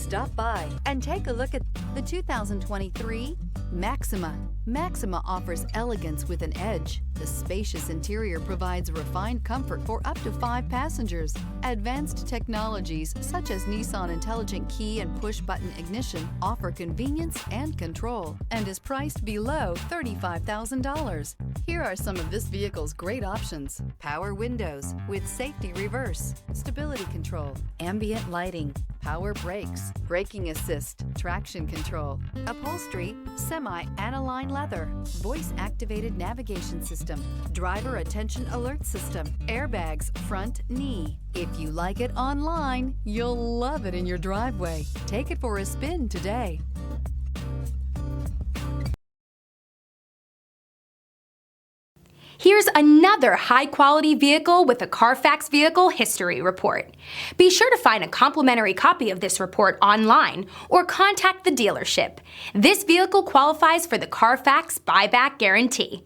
Stop by and take a look at the 2023 Maxima. Maxima offers elegance with an edge. The spacious interior provides refined comfort for up to 5 passengers. Advanced technologies such as Nissan Intelligent Key and push-button ignition offer convenience and control and is priced below $35,000. Here are some of this vehicle's great options: power windows with safety reverse, stability control, ambient lighting, power brakes, braking assist, traction control, upholstery, semi-aniline leather, voice-activated navigation system, driver attention alert system, airbags front knee. If you like it online, you'll love it in your driveway. Take it for a spin today. Here's another high-quality vehicle with a Carfax Vehicle History Report. Be sure to find a complimentary copy of this report online or contact the dealership. This vehicle qualifies for the Carfax Buyback Guarantee.